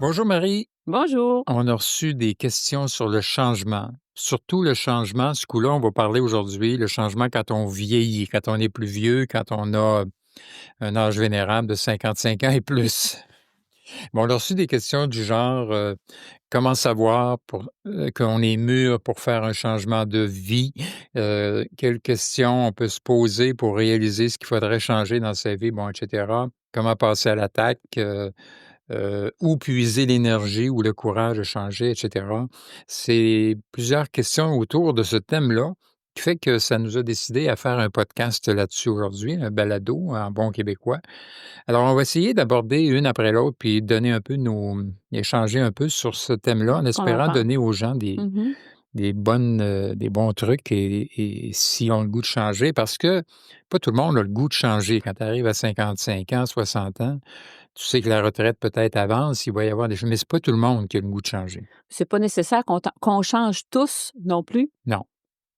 Bonjour Marie, Bonjour. on a reçu des questions sur le changement. Surtout le changement, ce coup-là, on va parler aujourd'hui, le changement quand on vieillit, quand on est plus vieux, quand on a un âge vénérable de 55 ans et plus. Bon, on a reçu des questions du genre comment savoir qu'on est mûr pour faire un changement de vie? Quelles questions on peut se poser pour réaliser ce qu'il faudrait changer dans sa vie, bon, etc. Comment passer à l'attaque? Où puiser l'énergie ou le courage de changer, et cetera. C'est plusieurs questions autour de ce thème-là qui fait que ça nous a décidé à faire un podcast là-dessus aujourd'hui, un balado en bon québécois. Alors, on va essayer d'aborder une après l'autre puis donner un peu échanger un peu sur ce thème-là en Ce qu'on en espérant donner pense. aux gens Mmh. des bons trucs et s'ils ont le goût de changer parce que pas tout le monde a le goût de changer. Quand tu arrives à 55 ans, 60 ans, tu sais que la retraite peut-être avance, il va y avoir des choses, mais c'est pas tout le monde qui a le goût de changer. C'est pas nécessaire qu'on change tous non plus. Non,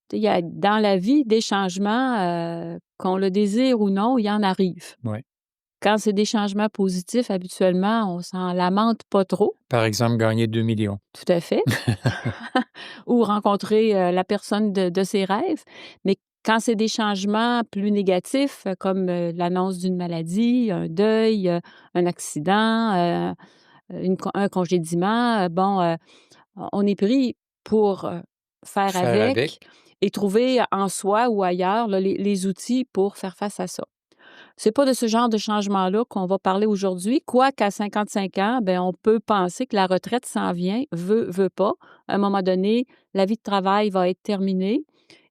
Tu sais, il y a dans la vie des changements, qu'on le désire ou non, il y en arrive. ouais. Quand c'est des changements positifs, habituellement, on s'en lamente pas trop. Par exemple, gagner 2 millions. Tout à fait. Ou rencontrer, la personne de ses rêves. Mais quand c'est des changements plus négatifs, comme, l'annonce d'une maladie, un deuil, un accident, un congédiement, on est pris pour, faire Faire avec avec, et trouver en soi ou ailleurs, là, les outils pour faire face à ça. C'est pas de ce genre de changement-là qu'on va parler aujourd'hui, quoiqu'à 55 ans, ben, on peut penser que la retraite s'en vient, veut pas. À un moment donné, la vie de travail va être terminée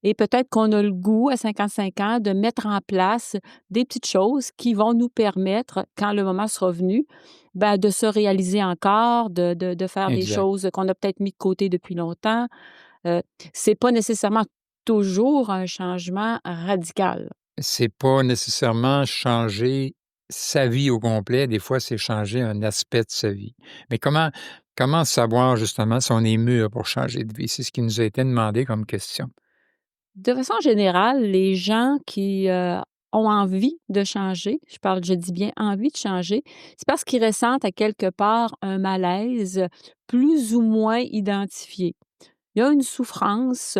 et peut-être qu'on a le goût, à 55 ans, de mettre en place des petites choses qui vont nous permettre, quand le moment sera venu, ben, de se réaliser encore, de faire des exact. choses qu'on a peut-être mis de côté depuis longtemps. Heu, c'est pas nécessairement toujours un changement radical. C'est pas nécessairement changer sa vie au complet, des fois, c'est changer un aspect de sa vie. Mais comment savoir justement si on est mûr pour changer de vie? C'est ce qui nous a été demandé comme question. De façon générale, les gens qui, ont envie de changer, je dis bien envie de changer, c'est parce qu'ils ressentent à quelque part un malaise plus ou moins identifié. Il y a une souffrance,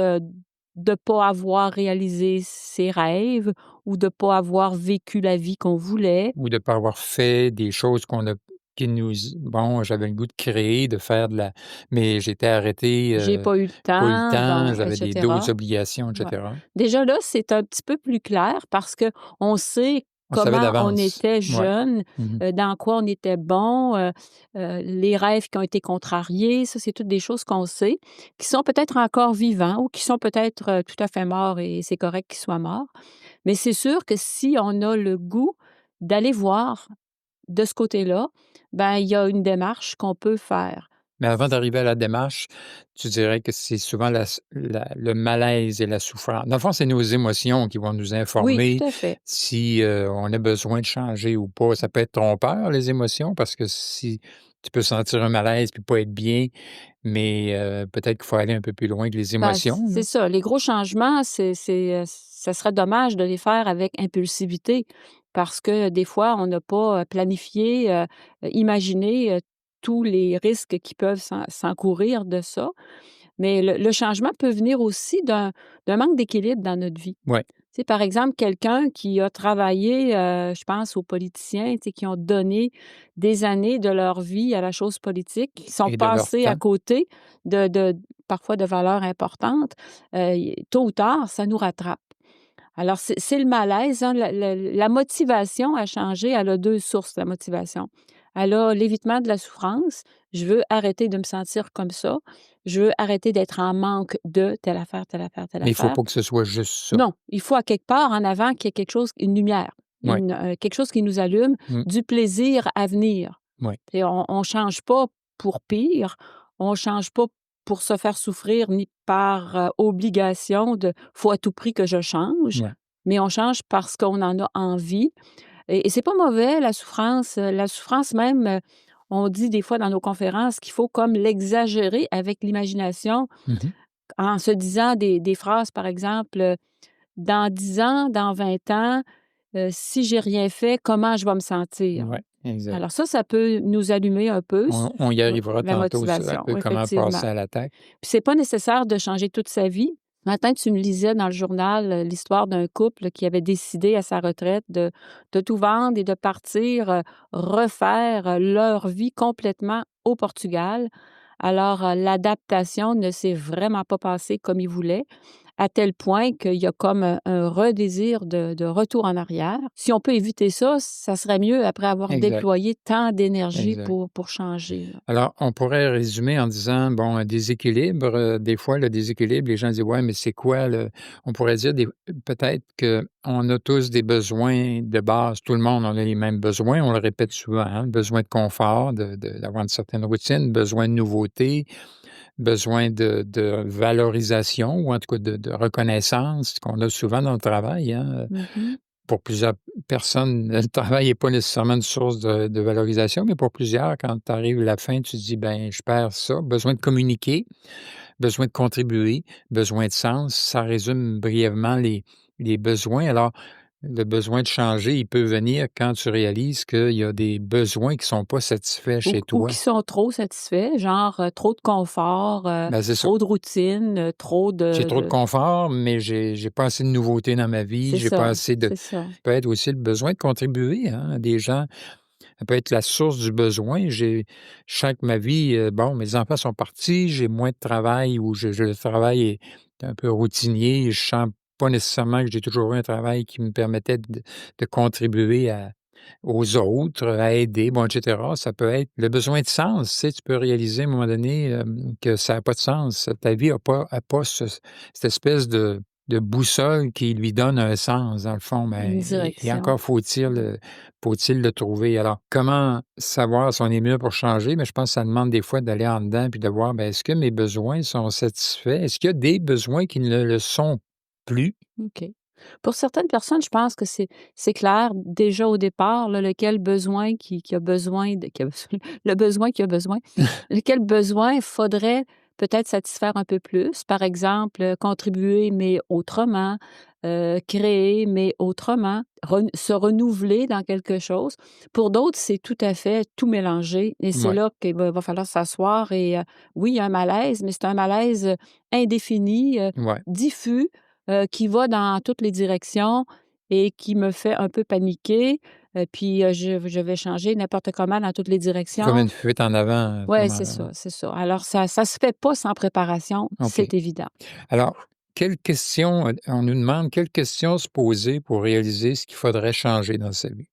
de pas avoir réalisé ses rêves ou de pas avoir vécu la vie qu'on voulait. Ou de pas avoir fait des choses qui nous bon, j'avais le goût de créer, de faire de la mais j'étais arrêté, J'ai pas eu le pas eu le temps, temps, bon, et j'avais d'autres cetera. obligations, et Ouais. cetera. Déjà là, c'est un petit peu plus clair parce qu'on sait On savait comment on d'avance. était Ouais. jeune, Mmh. dans quoi on était bon, les rêves qui ont été contrariés, ça, c'est toutes des choses qu'on sait, qui sont peut-être encore vivants ou qui sont peut-être, tout à fait morts et c'est correct qu'ils soient morts. Mais c'est sûr que si on a le goût d'aller voir de ce côté-là, ben, il y a une démarche qu'on peut faire. Mais avant d'arriver à la démarche, tu dirais que c'est souvent le malaise et la souffrance. Dans le fond, c'est nos émotions qui vont nous Oui, informer tout à fait. si, on a besoin de changer ou pas. Ça peut être trompeur, les émotions, parce que si tu peux sentir un malaise puis pas être bien, mais peut-être qu'il faut aller un peu plus loin que les Ben, émotions, là. c'est ça. Les gros changements, ça serait dommage de les faire avec impulsivité parce que des fois, on n'a pas, planifié, imaginé, tous les risques qui peuvent s'encourir de ça. Mais le changement peut venir aussi d'un manque d'équilibre dans notre vie. Ouais, Tu sais, par exemple, quelqu'un qui a travaillé, je pense aux politiciens, tu sais, qui ont donné des années de leur vie à la chose politique, qui sont et de leur passés à temps. côté de parfois de valeurs importantes, tôt ou tard, ça nous rattrape. Alors c'est le malaise, hein, la motivation à changer, elle a 2 sources, la motivation. Elle a l'évitement de la souffrance. Je veux arrêter de me sentir comme ça. Je veux arrêter d'être en manque de telle affaire, telle affaire, telle Mais il faut affaire. pas que ce soit juste ça. Non, il faut à quelque part en avant qu'il y ait quelque chose, une lumière, Ouais. quelque chose qui nous allume, Mmh. du plaisir à venir. Ouais. Et on change pas pour pire, on change pas pour se faire souffrir ni par, obligation de «faut à tout prix que je change», Ouais. mais on change parce qu'on en a envie et c'est pas mauvais la souffrance même, on dit des fois dans nos conférences qu'il faut comme l'exagérer avec l'imagination Mmh. en se disant des phrases par exemple, «Dans 10 ans, dans 20 ans, si j'ai rien fait, comment je vais me sentir?» Ouais. exact. Alors ça peut nous allumer un peu On y arrivera la tantôt sur un motivation, peu comment effectivement. passer à l'attaque. Puis c'est pas nécessaire de changer toute sa vie. Ce matin, tu me lisais dans le journal l'histoire d'un couple qui avait décidé à sa retraite de tout vendre et de partir refaire leur vie complètement au Portugal. Alors, l'adaptation ne s'est vraiment pas passée comme ils voulaient, à tel point qu'il y a comme un redésir de retour en arrière. Si on peut éviter ça, ça serait mieux après avoir Exact, déployé tant d'énergie exact. pour changer, là. Alors, on pourrait résumer en disant, bon, un déséquilibre, des fois, le déséquilibre, les gens disent: «Ouais, mais c'est quoi le» on pourrait dire peut-être qu'on a tous des besoins de base. Tout le monde, on a les mêmes besoins, on le répète souvent, hein, besoin de confort, d'avoir une certaine routine, besoin de nouveauté, besoin de valorisation ou en tout cas de reconnaissance qu'on a souvent dans le travail, hein. Mhm. Pour plusieurs personnes, le travail n'est pas nécessairement une source de valorisation, mais pour plusieurs, quand tu arrives à la fin, tu te dis: «Ben, je perds ça». Besoin de communiquer, besoin de contribuer, besoin de sens. Ça résume brièvement les besoins. Alors, le besoin de changer, il peut venir quand tu réalises qu'il y a des besoins qui ne sont pas satisfaits chez Ou toi. qui sont trop satisfaits, genre, trop de confort, Ben, c'est ça. trop de routine, trop J'ai de trop de confort, mais j'ai pas assez de nouveautés dans ma vie, j'ai pas assez de c'est ça. peut être aussi le besoin de contribuer, hein, des gens. Ça peut être la source du besoin. Je sens que ma vie, bon, mes enfants sont partis, j'ai moins de travail ou le travail est un peu routinier. Je sens pas nécessairement que j'ai toujours eu un travail qui me permettait de contribuer aux autres, à aider, bon, et cetera. Ça peut être le besoin de sens. Tu sais, tu peux réaliser à un moment donné que ça n'a pas de sens. Ta vie n'a pas cette espèce de boussole qui lui donne un sens, dans le fond. Une Mais, et direction. encore faut-il le trouver. Alors, comment savoir si on est mieux pour changer? Mais je pense que ça demande des fois d'aller en dedans puis de voir, ben, est-ce que mes besoins sont satisfaits? Est-ce qu'il y a des besoins qui ne le sont plus? OK. Pour certaines personnes, je pense que c'est clair déjà au départ, là, lequel besoin qui a besoin de qui a besoin le besoin qui a besoin, lequel besoin faudrait peut-être satisfaire un peu plus. Par exemple, contribuer, mais autrement, créer, mais autrement, se renouveler dans quelque chose. Pour d'autres, c'est tout à fait tout mélanger et c'est Ouais, là qu'il va falloir s'asseoir et oui, il y a un malaise, mais c'est un malaise, indéfini, ouais. diffus, qui va dans toutes les directions et qui me fait un peu paniquer, puis, je vais changer n'importe comment dans toutes les Comme directions. une fuite en avant à ce Ouais, c'est moment-là, ouais. ça, c'est ça. Alors ça se fait pas sans préparation, OK. c'est évident. Alors, quelles questions, on nous demande quelles questions se poser pour réaliser ce qu'il faudrait changer dans sa vie?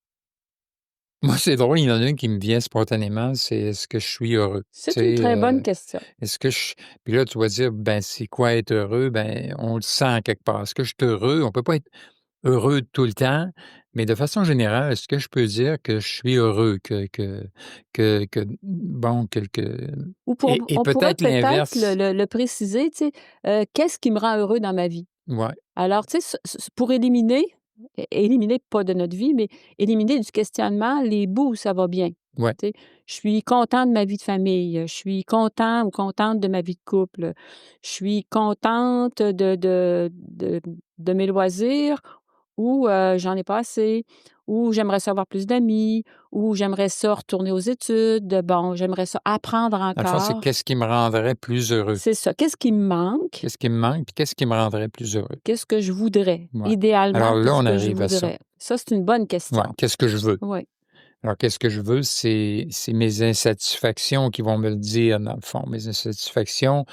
Moi, c'est drôle, il y en a une qui me vient spontanément, c'est: «Est-ce que je suis heureux?» Tu C'est une sais, très bonne question. est-ce que je puis là, tu vas dire: «Ben, c'est quoi être heureux?» Ben, on le sent quelque part. Est-ce que je suis heureux? On peut pas être heureux tout le temps, mais de façon générale, est-ce que je peux dire que je suis heureux, que bon, Ou et on pourrait peut-être peut-être l'inverse? le préciser, tu sais, qu'est-ce qui me rend heureux dans ma vie? Ouais, Alors, tu sais, pour éliminer pas de notre vie, mais éliminer du questionnement les bouts où ça va bien. ouais. Tu sais, je suis content de ma vie de famille, je suis content ou contente de ma vie de couple, je suis contente de mes loisirs ou j'en ai pas assez, ou j'aimerais ça avoir plus d'amis, ou j'aimerais ça retourner aux études, bon, j'aimerais ça apprendre Dans le fond, c'est encore. qu'est-ce qui me rendrait plus heureux? C'est ça. Qu'est-ce qui me manque? Qu'est-ce qui me manque, puis qu'est-ce qui me rendrait plus heureux? Qu'est-ce que je voudrais? Ouais. Idéalement, Alors là, qu'est-ce on que je arrive à ça. voudrais? Ça, c'est une bonne Ouais, question. qu'est-ce que je veux? Oui. Alors, qu'est-ce que je veux? C'est mes insatisfactions qui vont me le dire, dans le fond. Mes insatisfactions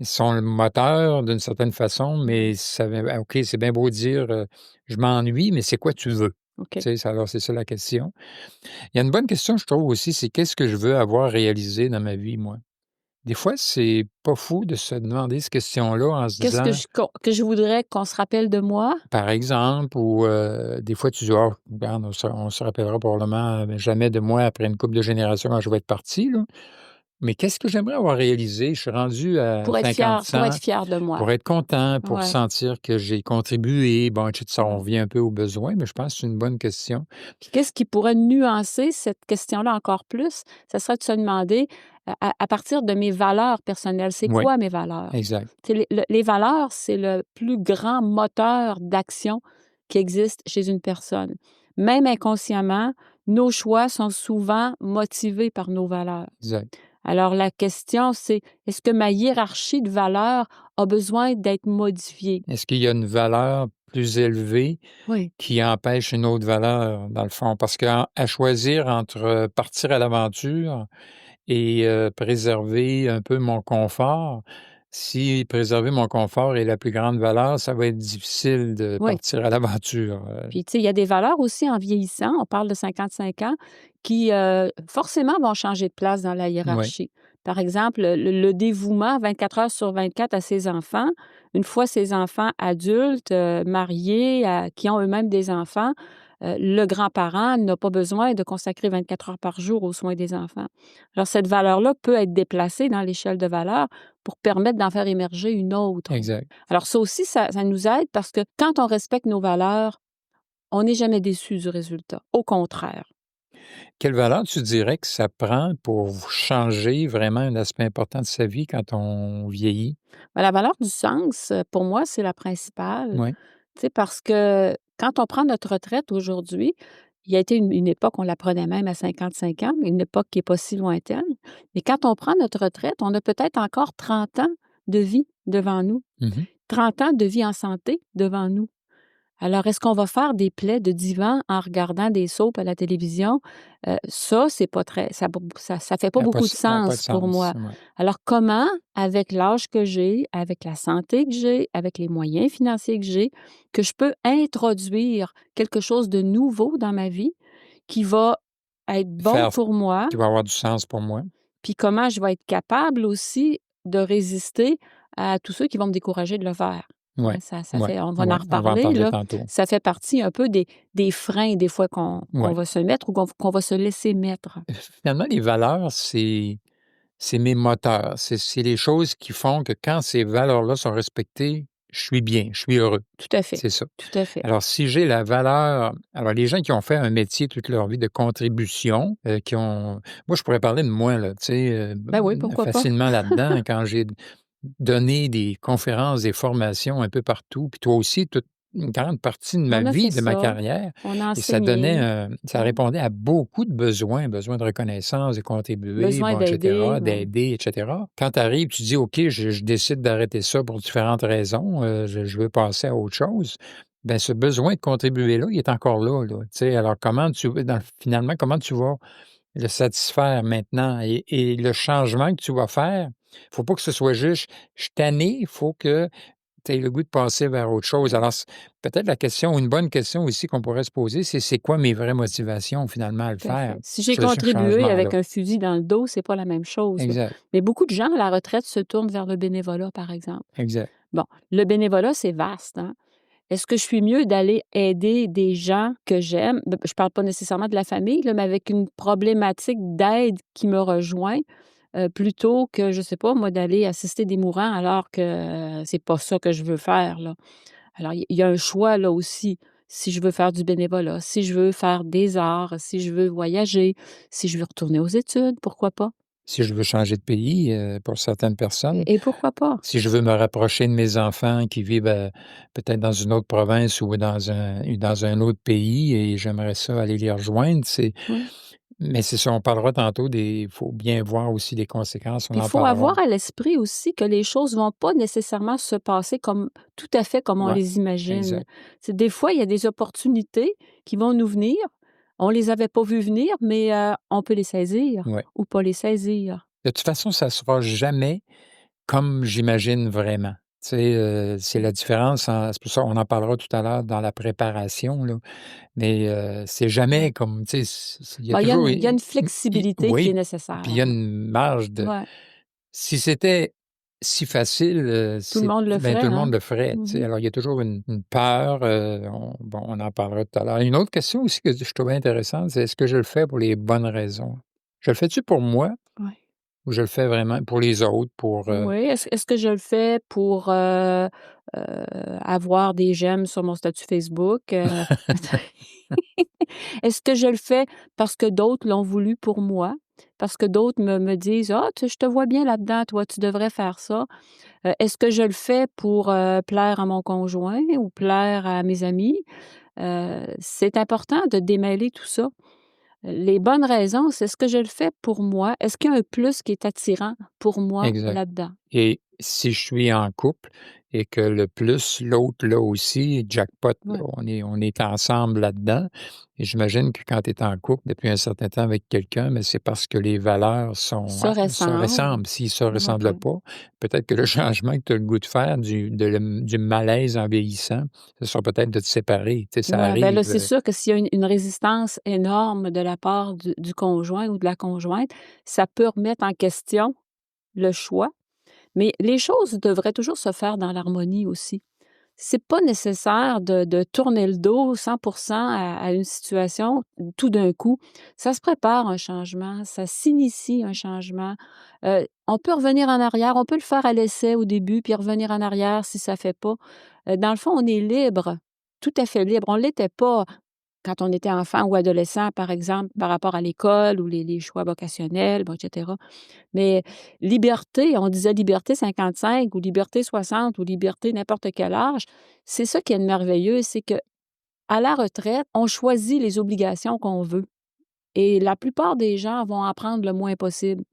sont le moteur d'une certaine façon, mais ça va OK, c'est bien beau dire, «Je m'ennuie», mais c'est quoi tu veux? OK. Tu sais, alors c'est ça la question. Il y a une bonne question, je trouve aussi, c'est qu'est-ce que je veux avoir réalisé dans ma vie, moi? Des fois, c'est pas fou de se demander cette question-là en se Qu'est-ce disant, que je voudrais qu'on se rappelle de moi? par exemple, ou des fois tu dis: «Ah, regarde, on se rappellera probablement, jamais de moi après une couple de générations quand je vais être parti, là». Mais qu'est-ce que j'aimerais avoir réalisé? Je suis rendu à 50 Pour être ans fière de moi. pour être content, pour Ouais. sentir que j'ai contribué, bon, et cetera. On revient un peu aux besoins, mais je pense que c'est une bonne question. Puis qu'est-ce qui pourrait nuancer cette question-là encore plus? Ça serait de se demander, à partir de mes valeurs personnelles, c'est Oui, quoi mes valeurs? exact. Tu sais, les valeurs, c'est le plus grand moteur d'action qui existe chez une personne. Même inconsciemment, nos choix sont souvent motivés par nos valeurs. Exact. Alors, la question, c'est, est-ce que ma hiérarchie de valeurs a besoin d'être modifiée? Est-ce qu'il y a une valeur plus élevée Oui. qui empêche une autre valeur, dans le fond? Parce qu'à choisir entre partir à l'aventure et préserver un peu mon confort, si préserver mon confort est la plus grande valeur, ça va être difficile de Oui. partir à l'aventure. Puis, tu sais, il y a des valeurs aussi en vieillissant, on parle de 55 ans, qui forcément vont changer de place dans la Oui, hiérarchie. Par exemple, le dévouement 24 heures sur 24 à ses enfants. Une fois ses enfants adultes, mariés, qui ont eux-mêmes des enfants, le grand-parent n'a pas besoin de consacrer 24 heures par jour aux soins des enfants. Alors, cette valeur-là peut être déplacée dans l'échelle de valeurs pour permettre d'en faire émerger une autre. exact. Alors, ça aussi, ça nous aide parce que quand on respecte nos valeurs, on n'est jamais déçu du résultat. Au contraire. Quelle valeur tu dirais que ça prend pour changer vraiment un aspect important de sa vie quand on vieillit? Ben, la valeur du sens, pour moi, c'est la principale. Oui. Tu sais, parce que quand on prend notre retraite aujourd'hui, il y a été une époque, on la prenait même à 55 ans, une époque qui n'est pas si lointaine. Mais quand on prend notre retraite, on a peut-être encore 30 ans de vie devant nous, Mmh. 30 ans de vie en santé devant nous. Alors, est-ce qu'on va faire des plaies de divan en regardant des soaps à la télévision? Ça, c'est pas très ça fait pas beaucoup de Ça a pas de sens pour sens, moi. ouais. Alors, comment, avec l'âge que j'ai, avec la santé que j'ai, avec les moyens financiers que je peux introduire quelque chose de nouveau dans ma vie qui va être bon Faire pour moi, qui va avoir du sens pour moi. puis comment je vais être capable aussi de résister à tous ceux qui vont me décourager de le faire. Oui, Hein, ça oui, fait on va en oui, on va en reparler, parler là. tantôt. Ça fait partie un peu des freins, des fois, qu'on Oui. va se mettre ou qu'on va se laisser mettre. Finalement, les valeurs, c'est mes moteurs. C'est les choses qui font que quand ces valeurs-là sont respectées, je suis bien, je suis heureux. Tout à fait, C'est ça. tout à fait. Alors, si j'ai la valeur alors les gens qui ont fait un métier toute leur vie de contribution, qui ont moi, je pourrais parler de moi, là, tu sais, Ben oui, pourquoi pas? facilement là-dedans, quand j'ai donné des conférences, des formations un peu partout, puis toi aussi, toute une grande partie de ma On a fait vie, de ma ça, carrière on a et ça donnait, enseigné, ça répondait à beaucoup de besoins, besoin de reconnaissance, de contribuer, besoin bon, et d'aider, cetera, ouais, d'aider, et cetera. Quand tu arrives, tu dis: «OK, je décide d'arrêter ça pour différentes raisons, je veux passer à autre chose». Ben ce besoin de contribuer-là, il est encore là, tu sais? Alors comment tu finalement, comment tu vas le satisfaire maintenant et le changement que tu vas faire, faut pas que ce soit juste: «Je suis tanné», il faut que tu aies le goût de passer vers autre chose. Alors c peut-être la question une bonne question aussi qu'on pourrait se poser, c'est quoi mes vraies motivations finalement à le tout à faire, fait. Si j'ai ce contribué changement-là? avec un fusil dans le dos, c'est pas la même chose, là. Exact, Mais beaucoup de gens à la retraite se tournent vers le bénévolat, par exemple. exact. Bon, le bénévolat, c'est vaste, hein? Est-ce que je suis mieux d'aller aider des gens que j'aime? Je parle pas nécessairement de la famille, là, mais avec une problématique d'aide qui me rejoint, plutôt que, je sais pas moi, d'aller assister des mourants alors que, c'est pas ça que je veux faire, là. Alors il y a un choix là aussi. Si je veux faire du bénévolat, si je veux faire des arts, si je veux voyager, si je veux retourner aux études, pourquoi pas? Si je veux changer de pays, pour certaines personnes, Et pourquoi pas? si je veux me rapprocher de mes enfants qui vivent, peut-être dans une autre province ou dans un autre pays et j'aimerais ça aller les rejoindre, Oui. mais c'est ça, on parlera tantôt des il faut bien voir aussi les conséquences, on Puis il en faut parlera. avoir à l'esprit aussi que les choses vont pas nécessairement se passer comme tout à fait comme on Ouais, les imagine. exact. C'est des fois, il y a des opportunités qui vont nous venir. On les avait pas vues venir, mais on peut les saisir Ouais. ou pas les saisir. De toute façon, ça sera jamais comme j'imagine vraiment. Tu sais, c'est la différence c'est pour ça on en parlera tout à l'heure dans la préparation, là, mais c'est jamais Ouais. comme, tu sais, il y a Ben, toujours il y a une i flexibilité qui est oui, puis il y nécessaire. a une marge de Ouais. si c'était si facile, Tout le monde le ben, tout ferait, le hein? monde le ferait, tu sais? Mmh. Alors il y a toujours une peur, on en parlera tout à l'heure. Une autre question aussi que je trouvais intéressante, c'est est-ce que je le fais pour les bonnes raisons? Je le fais-tu pour moi Ouais. ou je le fais vraiment pour les autres, pour, Oui. Est-ce que je le fais pour, avoir des j'aime sur mon statut Facebook? Est-ce que je le fais parce que d'autres l'ont voulu pour moi? Parce que d'autres me disent: «Ah, je te vois bien là-dedans, toi, tu devrais faire ça». Est-ce que je le fais pour, plaire à mon conjoint ou plaire à mes amis? C'est important de démêler tout ça. Les bonnes raisons, c'est est-ce que je le fais pour moi? Est-ce qu'il y a un plus qui est attirant pour moi Exact. là-dedans? Et si je suis en couple et que le plus, l'autre là aussi, jackpot, là, Ouais. on est ensemble là-dedans. Et j'imagine que quand tu es en couple depuis un certain temps avec quelqu'un, mais c'est parce que les valeurs Se se ressemble. ressemblent. S'ils se ressemblent Ouais. pas, peut-être que le changement que tu as le goût de faire, du malaise en vieillissant, ce sera peut-être de te séparer. Tu sais, ça Ouais, ben là, arrive. c'est sûr que s'il y a une résistance énorme de la part du conjoint ou de la conjointe, ça peut remettre en question le choix, mais les choses devraient toujours se faire dans l'harmonie aussi. C'est pas nécessaire de tourner le dos 100 à une situation tout d'un coup. Ça se prépare un changement, ça s'initie un changement. On peut revenir en arrière, on peut le faire à l'essai au début, puis revenir en arrière si ça fait pas. Dans le fond, on est libre, tout à fait libre. On l'était pas quand on était enfant ou adolescent, par exemple, par rapport à l'école ou les choix vocationnels, bon, et cetera. Mais liberté, on disait liberté 55 ou liberté 60 ou liberté n'importe quel âge. C'est ça qui est merveilleux, c'est que à la retraite, on choisit les obligations qu'on veut et la plupart des gens vont en prendre le moins possible.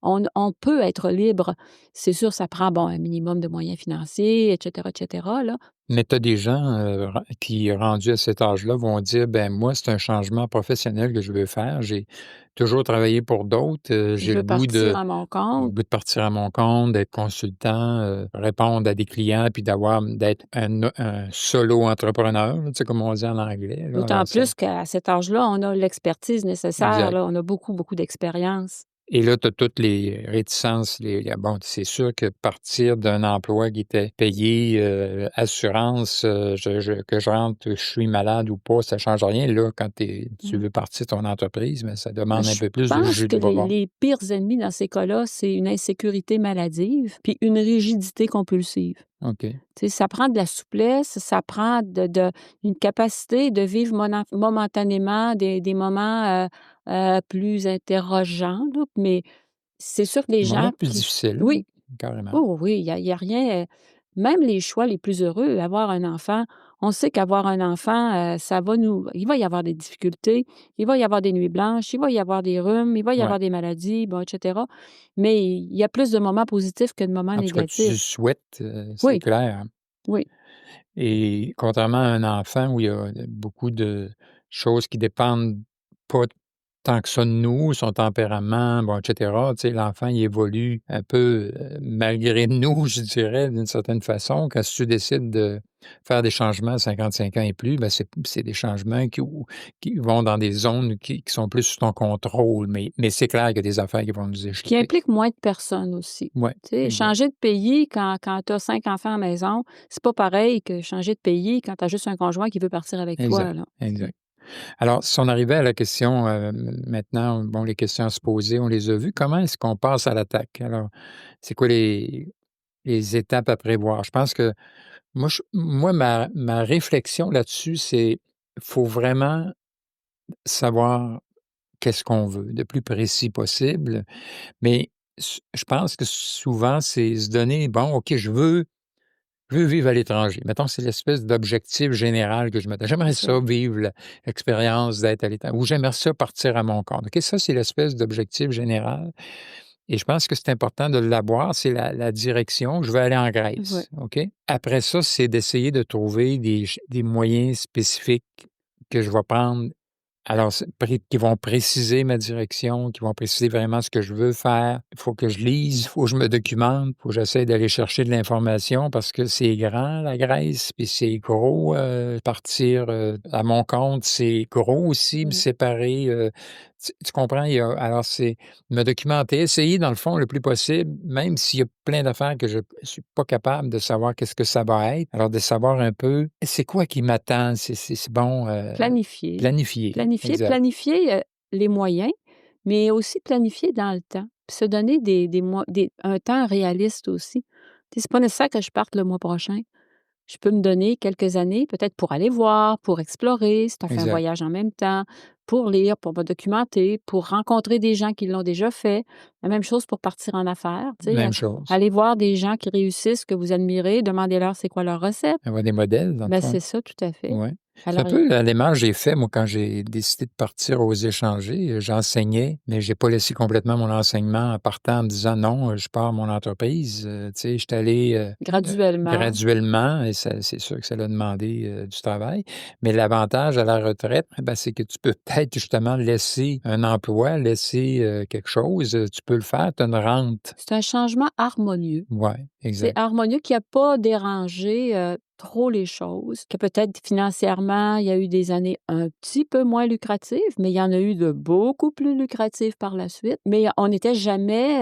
On peut être libre. C'est sûr, ça prend, bon, un minimum de moyens financiers, et cetera, là. Mais tu as des gens, qui, rendus à cet âge-là, vont dire: «Ben, moi, c'est un changement professionnel que je veux faire. J'ai toujours travaillé pour d'autres, Je j'ai le veux goût partir à mon le compte. goût de partir à mon compte, d'être consultant, répondre à des clients, puis d'être un solo entrepreneur», là, tu sais, comme on dit en anglais, là. D'autant Alors ça plus qu'à cet âge-là, on a l'expertise nécessaire, exact. là. On a beaucoup, beaucoup d'expérience. Et là, tu as toutes les réticences, bon, c'est sûr que partir d'un emploi qui était payé, assurance, que je rentre, je suis malade ou pas, ça change rien. Là, quand tu veux partir de ton entreprise, mais ça Ben, demande un je peu plus de pense jus que de bourbon. les pires ennemis dans ces cas-là, c'est une insécurité maladive, puis une rigidité compulsive. OK. Tu sais, ça prend de la souplesse, ça prend une capacité de vivre momentanément des moments, plus interrogeants, là, mais c'est sûr que les Des moments gens plus qui difficiles, oui. carrément. Oh oui, il y a rien, même les choix les plus heureux, avoir un enfant, on sait qu'avoir un enfant, ça va nous il va y avoir des difficultés, il va y avoir des nuits blanches, il va y avoir des rhumes, il va y Ouais. avoir des maladies, bon, et cetera. Mais il y a plus de moments positifs que de moments En tout cas, tu négatifs. souhaites, c'est Oui, clair. oui, Et contrairement à un enfant où il y a beaucoup de choses qui dépendent pas tant que ça de nous, son tempérament, bon, et cetera, tu sais, l'enfant, il évolue un peu, malgré nous, je dirais, d'une certaine façon. Quand si tu décides de faire des changements à 55 ans et plus, ben, c'est des changements qui vont dans des zones qui sont plus sous ton contrôle, mais c'est clair qu'il y a des affaires qui vont nous qui échapper. implique moins de personnes aussi. Ouais, Tu sais, exact, changer de pays quand tu as 5 enfants à la maison, c'est pas pareil que changer de pays quand tu as juste un conjoint qui veut partir avec toi, exact, là. exact. Alors, si on arrivait à la question, maintenant, bon, les questions à se poser, on les a vues. Comment est-ce qu'on passe à l'attaque? Alors, c'est quoi les étapes à prévoir? Je pense que moi ma réflexion là-dessus, c'est faut vraiment savoir qu'est-ce qu'on veut, le plus précis possible. Mais je pense que souvent, c'est se donner, bon, OK, je veux vivre à l'étranger. Mettons, c'est l'espèce d'objectif général que je me donne. C'est J'aimerais ça. ça vivre l'expérience d'être à l'étranger ou j'aimerais ça partir à mon compte. OK, ça, c'est l'espèce d'objectif général et je pense que c'est important de l'avoir, c'est la direction. Je veux aller en Ouais. Grèce, OK? Après ça, c'est d'essayer de trouver des moyens spécifiques que je vais prendre alors, c'est qui vont préciser ma direction, qui vont préciser vraiment ce que je veux faire. Il faut que je lise, il faut que je me documente, il faut que j'essaie d'aller chercher de l'information parce que c'est grand, la Grèce, puis c'est gros, partir, à mon compte, c'est gros aussi, me Mmh. séparer, tu comprends? Alors c'est me documenter, essayer dans le fond le plus possible, même s'il y a plein d'affaires que je suis pas capable de savoir qu'est-ce que ça va être, alors de savoir un peu c'est quoi qui m'attend, c'est bon, Planifier. planifier, Planifier, exact, planifier, les moyens, mais aussi planifier dans le temps. Puis se donner un temps réaliste aussi. Tu sais, c'est pas nécessaire que je parte le mois prochain. Je peux me donner quelques années, peut-être pour aller voir, pour explorer, si on fait un exact. voyage en même temps, pour lire, pour me documenter, pour rencontrer des gens qui l'ont déjà fait. La même chose pour partir en affaires, tu sais, Même chose. aller voir des gens qui réussissent, que vous admirez, demandez-leur c'est quoi leur recette. Avoir des modèles dans le Ben fond. c'est ça, tout à fait. Ouais. C'est un Alors, peu la démarche que j'ai fait, moi, quand j'ai décidé de partir aux étrangers. J'enseignais, mais j'ai pas laissé complètement mon enseignement en partant en me disant: «Non, je pars mon entreprise». Tu sais, j'étais allé, graduellement, graduellement et ça c'est sûr que ça a demandé, du travail. Mais l'avantage à la retraite, c'est que tu peux peut-être justement laisser un emploi, laisser, quelque chose, tu peux le faire, tu as une rente. c'est un changement harmonieux. Ouais, C'est exact, harmonieux qui a pas dérangé, trop les choses, que peut-être financièrement, il y a eu des années un petit peu moins lucratives, mais il y en a eu de beaucoup plus lucratives par la suite, mais on n'était jamais,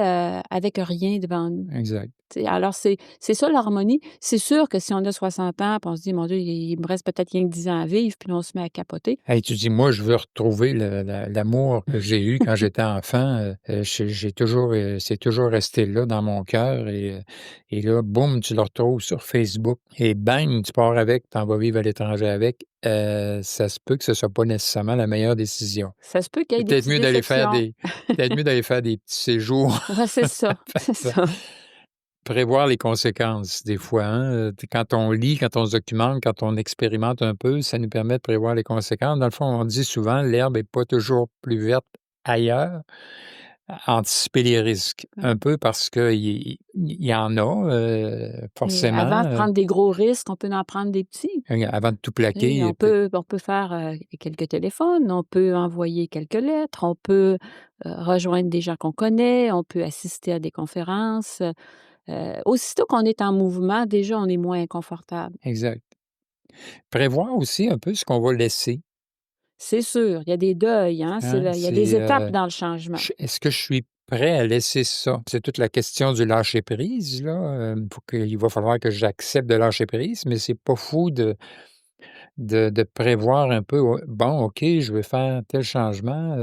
avec rien devant nous. exact. Tu sais, alors c'est ça l'harmonie. C'est sûr que si on a 60 ans, puis on se dit: «Mon Dieu, il me reste peut-être rien que 10 ans à vivre», puis là, on se met à capoter. Hey, tu dis: «Moi, je veux retrouver l'amour que j'ai eu quand j'étais enfant», j'ai toujours, c'est toujours resté là dans mon cœur et là, boum, tu le retrouves sur Facebook et bang, tu pars avec, t'en vas vivre à l'étranger avec. Ça se peut que ce soit pas nécessairement la meilleure décision. Ça se peut qu'il y ait C'est des petites déceptions. peut-être mieux d'aller faire des petits séjours. Ouais, c'est ça, c'est ça. Prévoir les conséquences des fois, hein, quand on lit, quand on se documente, quand on expérimente un peu, ça nous permet de prévoir les conséquences. Dans le fond, on dit souvent: «L'herbe est pas toujours plus verte ailleurs». Anticiper les risques, un peu parce qu'il y en a, Mais avant forcément, de prendre des gros risques, on peut en prendre des petits. avant de tout Tu sais, plaquer on peut faire, quelques téléphones, on peut envoyer quelques lettres, on peut, rejoindre des gens qu'on connaît, on peut assister à des conférences. Aussitôt qu'on est en mouvement, déjà, on est moins inconfortable. exact. Prévoir aussi un peu ce qu'on va laisser, C'est sûr, il y a des deuils, hein, hein, il y a des étapes dans le changement. est-ce que je suis prêt à laisser ça? C'est toute la question du lâcher prise là, il va falloir que j'accepte de lâcher prise, mais c'est pas fou de prévoir un peu, ouais, bon, OK, je vais faire tel changement,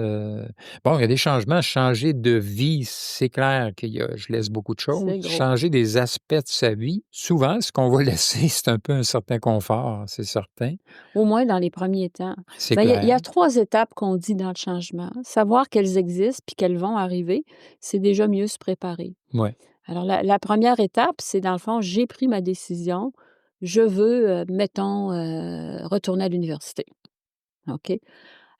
bon, il y a des changements, changer de vie, c'est clair qu'il y a je laisse beaucoup de choses. C'est gros. Changer des aspects de sa vie, souvent, ce qu'on va laisser, c'est un peu un certain confort, c'est certain, Au moins dans les premiers temps. c'est Ben, il y clair. a 3 étapes qu'on dit dans le changement. Savoir qu'elles existent puis qu'elles vont arriver, c'est déjà mieux se préparer. Ouais, Alors la 1re étape, c'est dans le fond, j'ai pris ma décision, je veux, mettons, retourner à l'université. OK?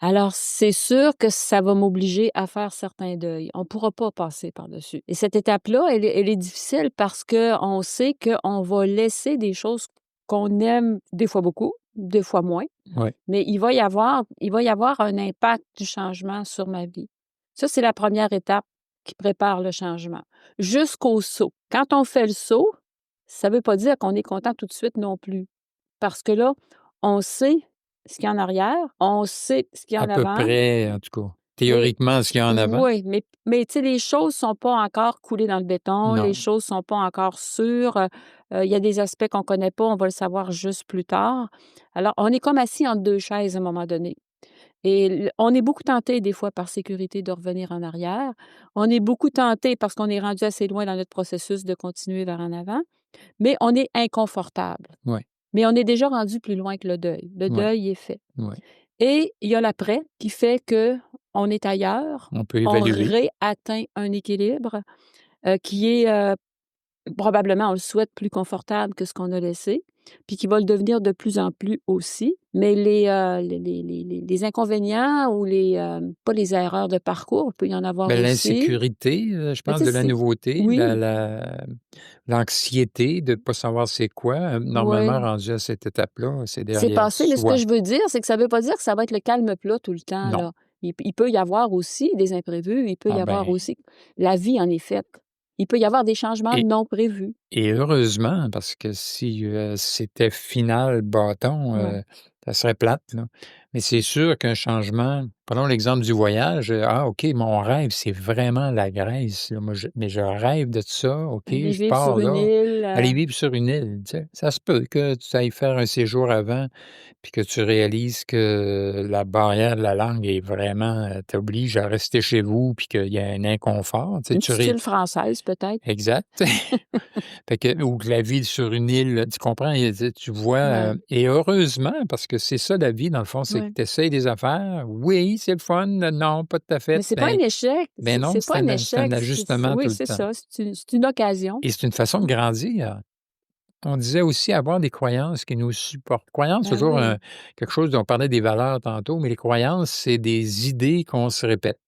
Alors c'est sûr que ça va m'obliger à faire certains deuils. On ne pourra pas passer par-dessus et cette étape-là, elle est difficile parce qu'on sait qu'on va laisser des choses qu'on aime des fois beaucoup, des fois moins, ouais, mais il va y avoir un impact du changement sur ma vie. Ça, c'est la 1re étape qui prépare le changement. Jusqu'au saut. Quand on fait le saut, ça ne veut pas dire qu'on est content tout de suite non plus. Parce que là, on sait ce qu'il y a en arrière, on sait ce qu'il y a à en peu avant, près, en tout cas, mais théoriquement, ce qu'il y a en avant. oui, mais tu sais, les choses sont pas encore coulées dans le béton, les Non, choses sont pas encore sûres, il y a des aspects qu'on connaît pas, on va le savoir juste plus tard. Alors, on est comme assis entre 2 chaises à un moment donné et on est beaucoup tenté des fois par sécurité de revenir en arrière. On est beaucoup tenté parce qu'on est rendu assez loin dans notre processus de continuer vers en avant, mais on est inconfortable. ouais, Mais on est déjà rendu plus loin que le deuil. Le ouais, deuil est fait ouais. et il y a l'après qui fait que on est ailleurs, On peut on évaluer. réatteint un équilibre, qui est, probablement, on le souhaite, plus confortable que ce qu'on a laissé, puis qui va le devenir de plus en plus aussi. Mais les inconvénients ou pas les erreurs de parcours, il peut y en avoir Ben, aussi. l'insécurité, je Mais pense tu de sais, la nouveauté, oui, l'anxiété de ne pas savoir c'est quoi, normalement oui. rendu à cette étape-là, c'est C'est derrière passé, mais ce que soi. je veux dire, c'est que ça veut pas dire que ça va être le calme plat tout le temps, Non. là. Il peut y avoir aussi des imprévus, il peut Ah y avoir ben aussi la vie en est faite. Il peut y avoir des changements et non prévus. et heureusement parce que si, c'était final bâton, Ouais. ça serait plate, là. Mais c'est sûr qu'un changement prenons l'exemple du voyage, ah OK, mon rêve, c'est vraiment la Grèce, là. Moi, je rêve de ça, OK, Aller je vivre pars sur une là, île, aller vivre sur une île, tu sais? Ça se peut que tu ailles faire un séjour avant puis que tu réalises que la barrière de la langue est vraiment, t'oblige à rester chez vous puis qu'il y a un inconfort, tu sais, une tu petite ré île française peut-être. exact. Fait que ou que la vie sur une île, tu comprends? Et tu vois, Ouais, et heureusement, parce que c'est ça la vie dans le fond, c'est que ouais. tu essaies des affaires. Oui, c'est le fun, non, pas tout à Mais fait. c'est pas un échec, Ben non, c'est pas un c'est un échec, ajustement oui, tout le c'est temps ça, c'est une occasion. et c'est une façon de grandir. on disait aussi avoir des croyances qui nous supportent. Croyances, c'est Ben toujours oui. quelque chose dont on parlait des valeurs tantôt, mais les croyances, c'est des idées qu'on se répète,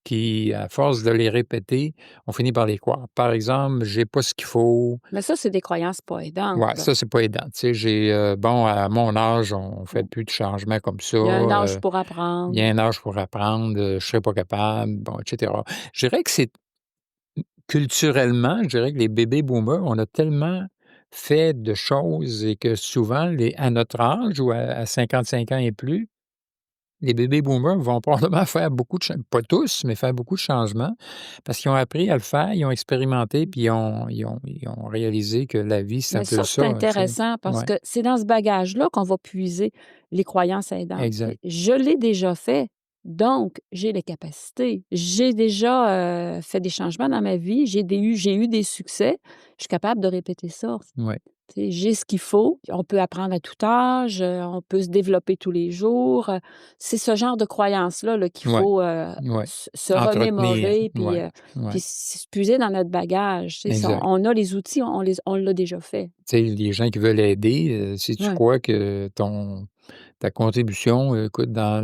qui, à force de les répéter, on finit par les croire. Par exemple, j'ai pas ce qu'il faut. Mais ça, c'est des croyances pas aidantes, Ouais, là. ça, c'est pas aidant. Tu sais, bon, à mon âge, on fait Mmh. plus de changements comme ça. Il y a un âge pour Il y apprendre. a un âge pour apprendre, je serai pas capable, bon, et cetera. Je dirais que c'est culturellement, je dirais que les bébés boomers, on a tellement fait de choses et que souvent, à notre âge ou à 55 ans et plus, les bébés boomers vont probablement faire beaucoup de pas tous, mais faire beaucoup de changements parce qu'ils ont appris à le faire, ils ont expérimenté, puis ils ont réalisé que la vie, c'est un Mais peu ça, c'est ça, tu sais? intéressant parce Ouais, que c'est dans ce bagage-là qu'on va puiser les croyances aidantes. exact. Je l'ai déjà fait, donc j'ai les capacités. J'ai déjà, fait des changements dans ma vie, j'ai eu des succès. Je suis capable de répéter ça. Ouais, Tu sais, j'ai ce qu'il faut. On peut apprendre à tout âge, on peut se développer tous les jours, c'est ce genre de croyances-là, là, qu'il ouais, faut, ouais. se Entretenir, remémorer ouais, puis ouais, puiser dans notre bagage. Tu sais, ça, exact. on a les outils, on l'a déjà fait. Tu sais, les gens qui veulent aider, si tu Ouais. crois que ta contribution, écoute, dans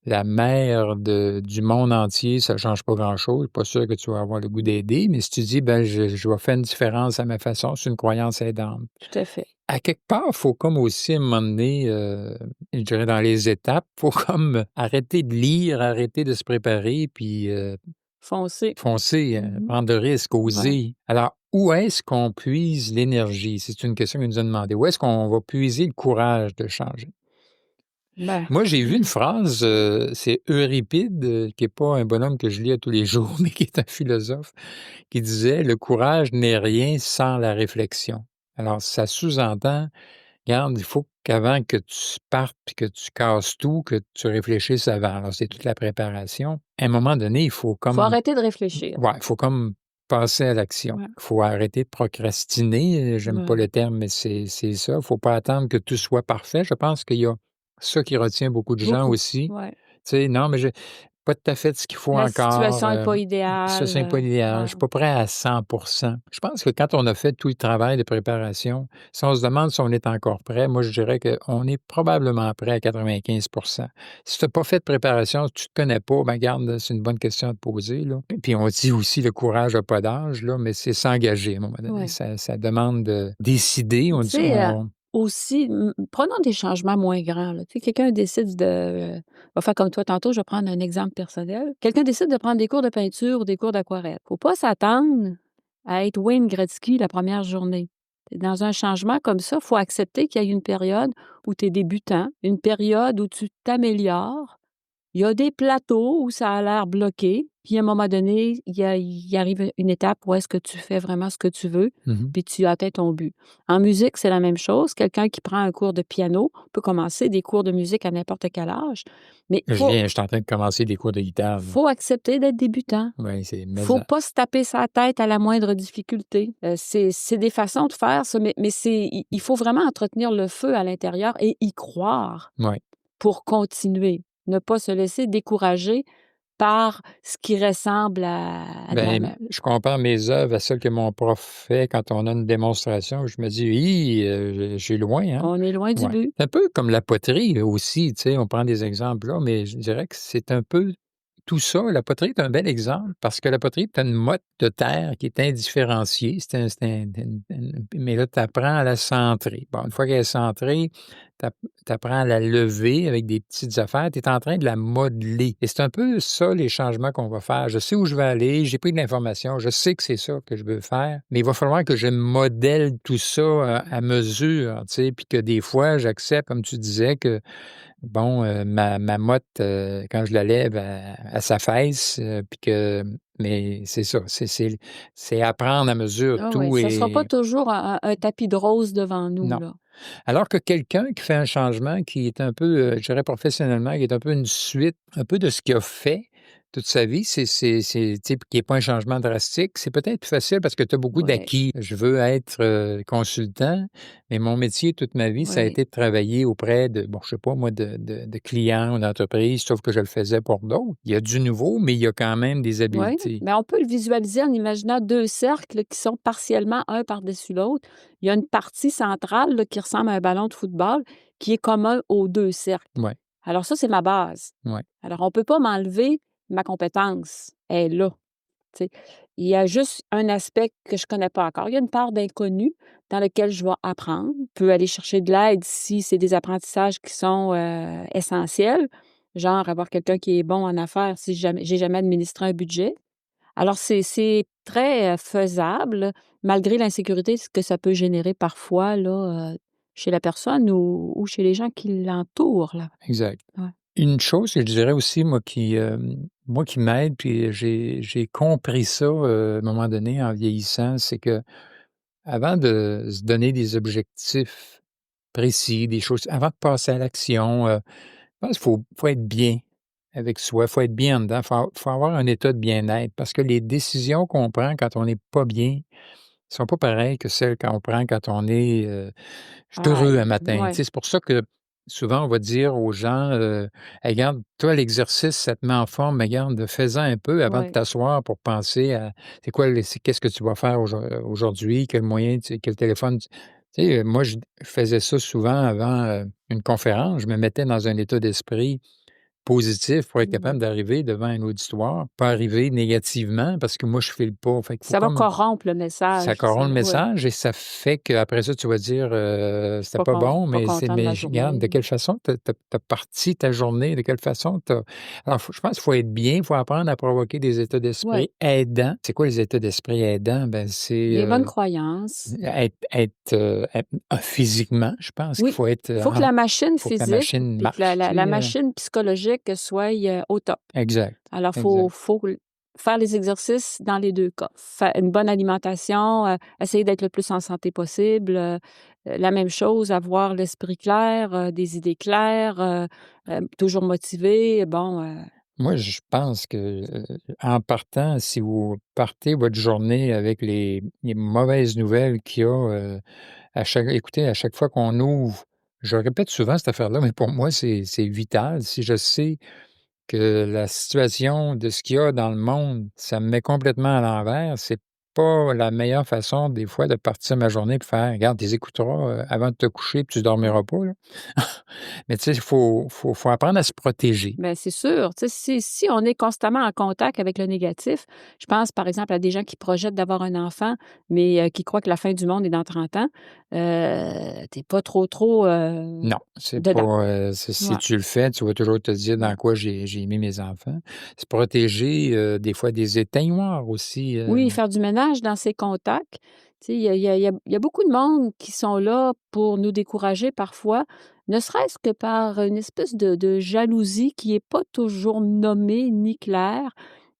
la mer du monde entier, ça change pas grand-chose, pas sûr que tu vas avoir le goût d'aider, mais si tu dis: «Ben, je vais faire une différence à ma façon», c'est une croyance aidante. Tout à fait. À quelque part, il faut comme aussi, à un moment donné, je dirais dans les étapes, faut comme arrêter de lire, arrêter de se préparer, puis, Foncer. foncer, Mmh. prendre de risques, Ouais. oser. Alors, où est-ce qu'on puise l'énergie? C'est une question qu'il nous a demandé. Où est-ce qu'on va puiser le courage de changer? Ben, Moi, j'ai vu une phrase, c'est Euripide, qui est pas un bonhomme que je lis à tous les jours, mais qui est un philosophe, qui disait: «Le courage n'est rien sans la réflexion». Alors, ça sous-entend, regarde, il faut qu'avant que tu partes puis que tu casses tout, que tu réfléchisses avant. Alors, c'est toute la préparation. À un moment donné, il faut faut comme arrêter de réfléchir. ouais, il faut comme passer à l'action. Ouais, Il faut arrêter de procrastiner, j'aime pas ouais. le terme, mais c'est ça. Il faut pas attendre que tout soit parfait. Je pense qu'il y a ça qui retient beaucoup de gens Beaucoup. aussi. Ouais. Tu sais: «Non, mais j'ai pas tout à fait ce qu'il faut La encore, situation est pas ça, idéale, c'est pas l'idéal, je ouais. suis pas prêt à 100%. Je pense que quand on a fait tout le travail de préparation, si on se demande si on est encore prêt, moi, je dirais qu'on est probablement prêt à 95. Si tu as pas fait de préparation, si tu te connais pas, ben garde, c'est une bonne question à te poser, là. Et puis on dit aussi le courage a pas d'âge, là, mais c'est s'engager à un moment donné. Ouais. Ça demande de décider, Tu on dit sais, on aussi, prenons des changements moins grands, là. Tu sais, quelqu'un décide va faire comme toi tantôt, je vais prendre un exemple personnel. Quelqu'un décide de prendre des cours de peinture ou des cours d'aquarelle. Faut pas s'attendre à être Wayne Gretzky la première journée. Dans un changement comme ça, il faut accepter qu'il y a une période où tu es débutant, une période où tu t'améliores. Il y a des plateaux où ça a l'air bloqué, puis à un moment donné, il arrive une étape où est-ce que tu fais vraiment ce que tu veux, mmh puis tu atteins ton but. En musique, c'est la même chose. Quelqu'un qui prend un cours de piano peut commencer des cours de musique à n'importe quel âge, mais je suis en train de commencer des cours de guitare, là. faut accepter d'être débutant. Ouais, c'est mais Faut pas se taper sa tête à la moindre difficulté. C'est des façons de faire ça, mais il faut vraiment entretenir le feu à l'intérieur et y croire ouais. pour continuer. Ne pas se laisser décourager par ce qui ressemble à de la Ben, je compare mes œuvres à celles que mon prof fait quand on a une démonstration. Je me dis: «Hi, je suis loin, hein?» on est loin du Ouais. but. C'est un peu comme la poterie, là, aussi, tu sais, on prend des exemples là, mais je dirais que c'est un peu tout ça. La poterie est un bel exemple parce que la poterie, tu as une motte de terre qui est indifférenciée. C'est mais là, tu apprends à la centrer. Bon, une fois qu'elle est centrée, tu apprends à la lever avec des petites affaires. Tu es en train de la modeler et c'est un peu ça, les changements qu'on va faire. Je sais où je vais aller, j'ai pris de l'information, je sais que c'est ça que je veux faire, mais il va falloir que je modèle tout ça, à mesure, tu sais, puis que des fois, j'accepte, comme tu disais, que bon, ma motte, quand je la lève, elle s'affaisse, puis mais c'est ça, c'est apprendre à mesure, Ah ouais, tout ça sera pas est toujours un tapis de rose devant nous, non. là. Alors que quelqu'un qui fait un changement qui est un peu, je dirais professionnellement, qui est un peu une suite, un peu de ce qu'il a fait, toute sa vie, tu sais, qu'il y ait pas un changement drastique. C'est peut-être plus facile parce que tu as beaucoup Ouais, d'acquis. Je veux être, consultant, mais mon métier toute ma vie, ça a ouais, été de travailler auprès de, bon, je sais pas moi, de clients ou d'entreprises, sauf que je le faisais pour d'autres. Il y a du nouveau, mais il y a quand même des ouais. habiletés. Mais on peut le visualiser en imaginant 2 cercles qui sont partiellement un par-dessus l'autre. Il y a une partie centrale, là, qui ressemble à un ballon de football qui est commun aux 2 cercles. Ouais, Alors ça, c'est ma base. ouais, Alors on ne peut pas m'enlever ma compétence. Elle est là. Tu sais. Il y a juste un aspect que je connais pas encore. Il y a une part d'inconnu dans lequel je vais apprendre. Je peux aller chercher de l'aide si c'est des apprentissages qui sont, essentiels, genre avoir quelqu'un qui est bon en affaires si jamais j'ai jamais administré un budget. Alors c'est très, faisable malgré l'insécurité que ça peut générer parfois là, chez la personne ou chez les gens qui l'entourent là. exact. Ouais. Une chose que je dirais aussi, moi qui m'aide, puis j'ai compris ça, à un moment donné en vieillissant, c'est que avant de se donner des objectifs précis, des choses avant de passer à l'action, je pense qu'il faut être bien avec soi, il faut être bien en dedans, faut avoir un état de bien-être parce que les décisions qu'on prend quand on n'est pas bien sont pas pareilles que celles qu'on prend quand on est, je suis heureux un matin. Tu Ouais, sais, c'est pour ça que souvent on va dire aux gens, «Hey, regarde, toi l'exercice, ça te met en forme, mais regarde, fais-en un peu avant de ouais. t'asseoir pour penser à qu'est-ce que tu vas faire aujourd'hui, quel moyen quel téléphone» tu sais, moi je faisais ça souvent avant, une conférence. Je me mettais dans un état d'esprit positif pour être capable Mmh. d'arriver devant un auditoire, pas arriver négativement parce que moi je file pas. Fait qu'il faut Ça va comme corrompre le ça message, corrompt le ouais. message et ça fait qu'après ça, tu vas dire, «C'était pas bon, Pas mais content de ma regarde, journée. de quelle façon tu as parti ta journée, de quelle façon tu as» alors je pense qu'il faut être bien, il faut apprendre à provoquer des états Ouais, d'esprit aidants. C'est quoi les états d'esprit aidants? Ben, c'est, les bonnes croyances. physiquement, je pense qu'il Oui, faut être, il faut que la machine faut que la physique machine puis que la marche, la tu la sais, machine psychologique soit, au top. exact, Alors exact. faut l faire les exercices dans les 2 cas. Faire une bonne alimentation, essayer d'être le plus en santé possible, la même chose, avoir l'esprit clair, des idées claires, toujours motivé, bon, Moi, je pense que, en partant, si vous partez votre journée avec les mauvaises nouvelles qu'il y a, à chaque fois qu'on ouvre je répète souvent cette affaire-là, mais pour moi, c'est vital. Si je sais que la situation de ce qu'il y a dans le monde, ça me met complètement à l'envers, c'est pas la meilleure façon, des fois, de partir ma journée pour faire: «Regarde, tu les écouteras, avant de te coucher, puis tu dormiras pas, là». Mais tu sais, il faut apprendre à se protéger. ben, c'est sûr. Tu sais, si on est constamment en contact avec le négatif, je pense, par exemple, à des gens qui projettent d'avoir un enfant, mais qui croient que la fin du monde est dans 30 ans, tu pas trop, Non, c'est pas, dedans. si Ouais. tu le fais, tu vas toujours te dire dans Ouais. quoi j'ai mis mes enfants. Se protéger, des fois des éteignoirs aussi, Oui, faire du ménage dans ses contacts. Tu sais, il y a beaucoup de monde qui sont là pour nous décourager parfois, ne serait-ce que par une espèce de jalousie qui est pas toujours nommée ni claire,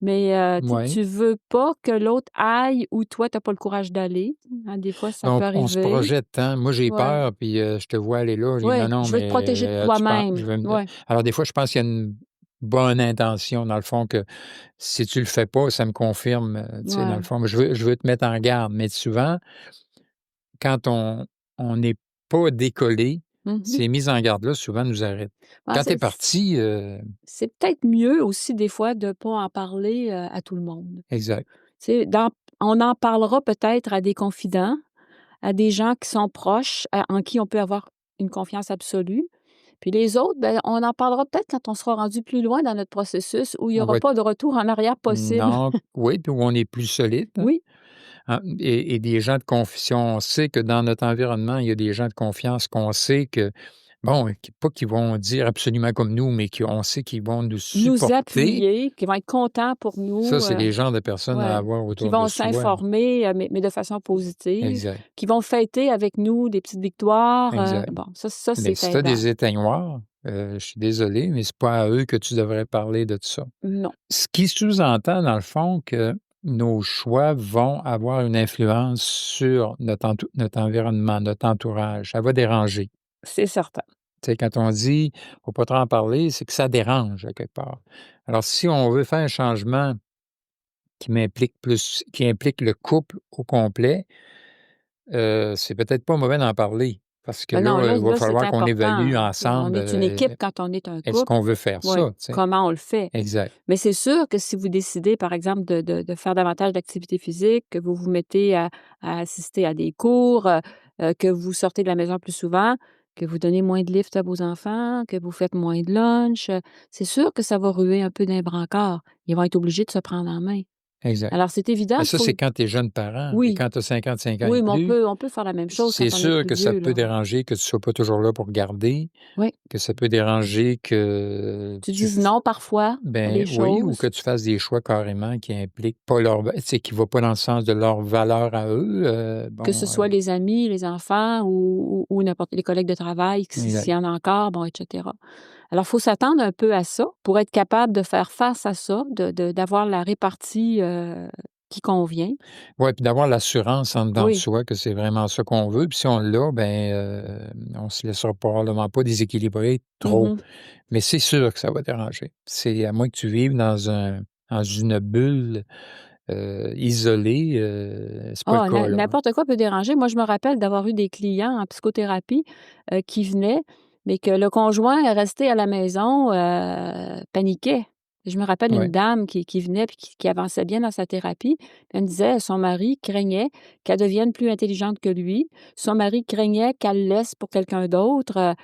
mais ouais. tu veux pas que l'autre aille où toi, tu as pas le courage d'aller, hein, des fois, ça peut On se arriver. projette, hein. Moi, j'ai Ouais, peur, puis, je te vois aller là, je dis: «Non, ouais, non, je veux te protéger de mais, tu penses toi-même. je vais me» Ouais, alors des fois, je pense qu'il y a une bonne intention dans le fond que si tu le fais pas, ça me confirme, tu sais, dans le ouais. fond, je veux te mettre en garde, mais souvent, quand on n'est pas décollé, Mmh. ces mises en garde-là, souvent, nous arrêtent. Ah, Quand tu es parti, c'est peut-être mieux aussi des fois de pas en parler, à tout le monde. exact. Tu sais, on en parlera peut-être à des confidents, à des gens qui sont proches, en qui on peut avoir une confiance absolue. Puis les autres, ben, on en parlera peut-être quand on sera rendu plus loin dans notre processus où il y On aura va pas de retour en arrière possible. non, oui, puis où on est plus solide, hein, Oui, et des gens de confiance. On sait que dans notre environnement, il y a des gens de confiance qu'on sait que, bon, pas qu'ils vont dire absolument comme nous, mais qu'on sait qu'ils vont nous nous supporter. appuyer, qui vont être contents pour Ça, nous, c'est les genres de personnes à ouais, avoir qui autour de vont soi. s'informer, mais de façon positive, Exact, qui vont fêter avec nous des petites victoires, exact. bon, ça Mais c'est si tu as aidant. des éteignoirs, je suis désolé, mais c'est pas à eux que tu devrais parler de ça. Non. Ce qui sous-entend, dans le fond, que nos choix vont avoir une influence sur notre environnement, notre entourage. Ça va déranger. C'est certain. Tu sais, quand on dit: «Faut pas trop en parler», c'est que ça dérange à quelque part. Alors si on veut faire un changement qui implique le couple au complet, c'est peut-être pas mauvais d'en parler parce que Ben non, là, il va c'est falloir qu'on évalue important. On ensemble, est une équipe quand on est un est-ce couple. qu'on veut faire Oui, ça, tu sais? comment on le fait? Exact, Mais c'est sûr que si vous décidez, par exemple, de faire davantage d'activités physiques, que vous vous mettez à assister à des cours, que vous sortez de la maison plus souvent, que vous donnez moins de lift à vos enfants, que vous faites moins de lunch, c'est sûr que ça va ruer un peu d'un brancard. Ils vont être obligés de se prendre en main. exact. Alors c'est évident, Mais il ça, faut c'est quand tu es jeune parent, mais oui, quand tu as 55 ans et oui, mais plus, on peut faire la même chose c'est quand on est sûr plus que ça vieux, peut là. déranger que tu sois pas toujours là pour garder, Oui, que ça peut déranger que tu tu dises f non parfois à ben des oui, ou que choses. tu fasses des choix carrément qui impliquent pas tu sais, qui va pas dans le sens de leurs valeurs à eux, Que ce bon, soit les amis, les enfants ou n'importe les collègues de travail, exact. s'il y en a encore, bon, et cetera. Alors, il faut s'attendre un peu à ça pour être capable de faire face à ça, d'avoir la répartie, qui convient. Ouais, puis d'avoir l'assurance en dedans de Oui. soi que c'est vraiment ça qu'on veut, puis si on l'a, ben, on se laissera probablement pas déséquilibrer trop. Mmh. Mais c'est sûr que ça va déranger. C'est à moins que tu vives dans une bulle, isolée, c'est pas le Ah, cas, là. n'importe quoi peut déranger. Moi, je me rappelle d'avoir eu des clients en psychothérapie, qui venaient, mais que le conjoint resté à la maison, paniquait. Je me rappelle une Ouais, dame qui venait puis qui avançait bien dans sa thérapie. Elle me disait, son mari craignait qu'elle devienne plus intelligente que lui. Son mari craignait qu'elle le laisse pour quelqu'un d'autre,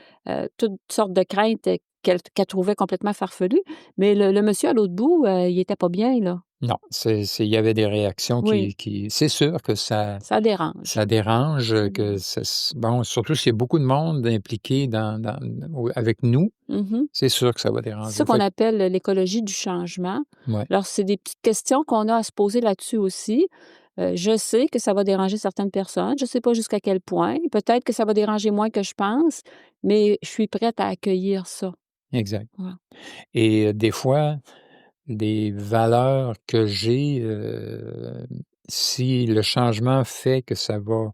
toutes sortes de craintes, qu'elle trouvait complètement farfelues. Mais le monsieur à l'autre bout, il était pas bien, là. non, il y avait des réactions Oui, qui c'est sûr que ça dérange. ça dérange, Ça que dérange. ça s bon, surtout s'il y a beaucoup de monde impliqué avec nous, Mmh. c'est sûr que ça va C'est ça déranger. qu'on Fait que appelle l'écologie du changement. ouais, Alors, c'est des petites questions qu'on a à se poser là-dessus aussi. Je sais que ça va déranger certaines personnes. Je ne sais pas jusqu'à quel point. Peut-être que ça va déranger moins que je pense, mais je suis prête à accueillir ça. exact. Voilà. Et des fois, des valeurs que j'ai, si le changement fait que ça va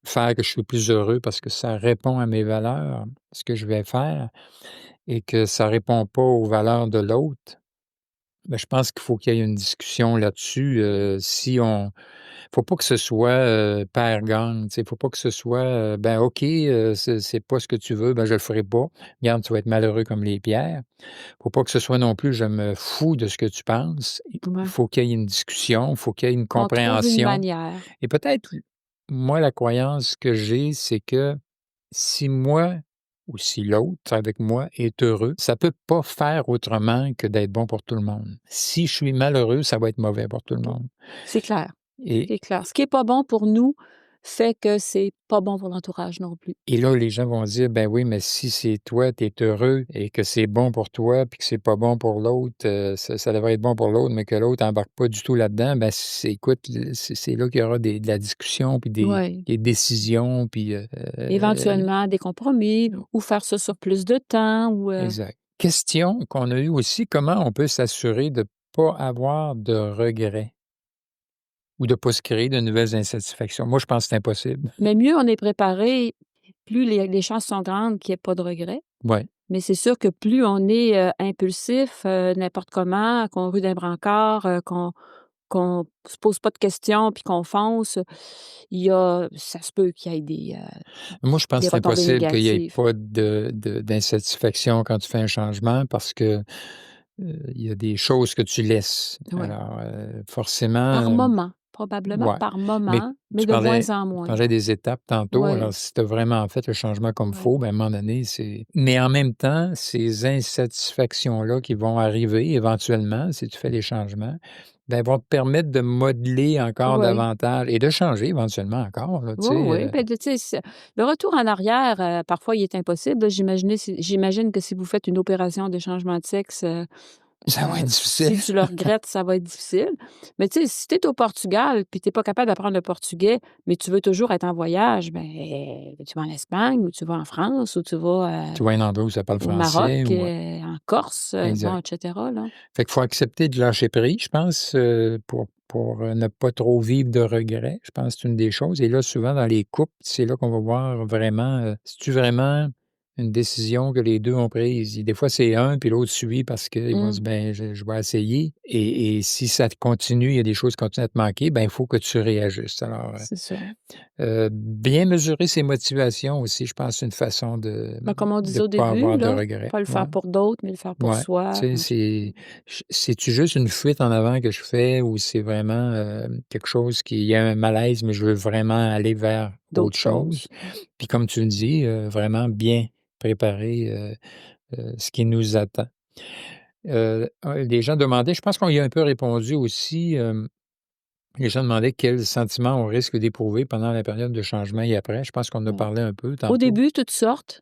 faire que je suis plus heureux parce que ça répond à mes valeurs, ce que je vais faire et que ça répond pas aux valeurs de l'autre, ben, je pense qu'il faut qu'il y ait une discussion là-dessus, si on faut pas que ce soit, père gagne, tu sais, faut pas que ce soit, ben, OK, c'est pas ce que tu veux, ben, je le ferai pas. Regarde, tu vas être malheureux comme les pierres. Faut pas que ce soit non plus: «Je me fous de ce que tu penses». Il Ouais. faut qu'il y ait une discussion, il faut qu'il y ait une Qu'on trouve une compréhension manière. et peut-être, moi, la croyance que j'ai, c'est que si moi ou si l'autre avec moi est heureux, ça peut pas faire autrement que d'être bon pour tout le monde. Si je suis malheureux, ça va être mauvais pour tout le P monde C'est clair, et c'est clair. Ce qui est pas bon pour nous fait que c'est pas bon pour l'entourage non plus. et là, les gens vont dire: «Ben oui, mais si c'est toi, tu es heureux et que c'est bon pour toi, puis que c'est pas bon pour l'autre, ça devrait être bon pour l'autre, mais que l'autre embarque pas du tout là-dedans», ben c'est écoute, c'est là qu'il y aura de la discussion, puis Oui. des décisions, puis, Éventuellement des compromis ou faire ça sur plus de temps ou exact. Question qu'on a eue aussi, comment on peut s'assurer de pas avoir de regrets ou de pas se créer de nouvelles insatisfactions? Moi, je pense que c'est impossible. mais mieux on est préparé, plus les chances sont grandes qu'il y ait pas de regrets. Ouais, Mais c'est sûr que plus on est, impulsif, n'importe comment, qu'on rue d'un brancard, qu'on se pose pas de questions puis qu'on fonce, ça se peut qu'il y ait moi, je pense des que c'est retombées impossible qu'il y ait négatives. pas d'insatisfaction quand tu fais un changement parce que il y a des choses que tu laisses. Ouais. Alors, forcément, Par moment, probablement ouais. par Mais moment, mais tu de parlais moins en tu moins. parlais des étapes tantôt, alors Oui, si tu as vraiment fait le changement comme oui. faut, ben, à un moment donné, c'est mais en même temps, ces insatisfactions-là qui vont arriver éventuellement, si tu fais les changements, ben, vont te permettre de modeler encore Oui. davantage et de changer éventuellement encore, là, tu Oui, sais, oui, ben, tu sais, le retour en arrière, parfois, il est impossible, là. J'imagine que si vous faites une opération de changement de sexe, ça va être difficile. si tu le regrettes, ça va être difficile. Mais tu sais, si tu es au Portugal puis tu es pas capable d'apprendre le portugais, mais tu veux toujours être en voyage, ben, tu vas en Espagne ou tu vas en France ou tu vas, Tu vois un endroit où ça parle au Maroc, français ou en Corse, bon, exact. et cetera, là. Fait qu'il faut accepter de lâcher prise, je pense, pour, ne pas trop vivre de regrets. Je pense que c'est une des choses et là, souvent dans les couples, c'est là qu'on va voir vraiment, c'est-tu vraiment une décision que les 2 ont prise. Et des fois, c'est un, puis l'autre suit parce qu'il va se Mmh. ben, je vais essayer. Et si ça continue, il y a des choses qui continuent à te manquer, ben, il faut que tu réajustes. Alors, C'est ça. bien mesurer ses motivations aussi, je pense, c'est une façon Ben, comme on de disait au pas début, avoir de là, regrets. pas le Ouais, faire pour d'autres, mais le faire pour ouais. soi. Tu sais, c'est-tu juste une fuite en avant que je fais ou c'est vraiment, quelque chose qui il y a un malaise, mais je veux vraiment aller vers D'autres autre chose? choses. Puis comme tu le dis, vraiment bien préparer, ce qui nous attend. Les gens demandaient, je pense qu'on y a un peu répondu aussi, les gens demandaient quels sentiments on risque d'éprouver pendant la période de changement et après. Je pense qu'on en a Ouais. parlé un peu Au tantôt. début, toutes sortes,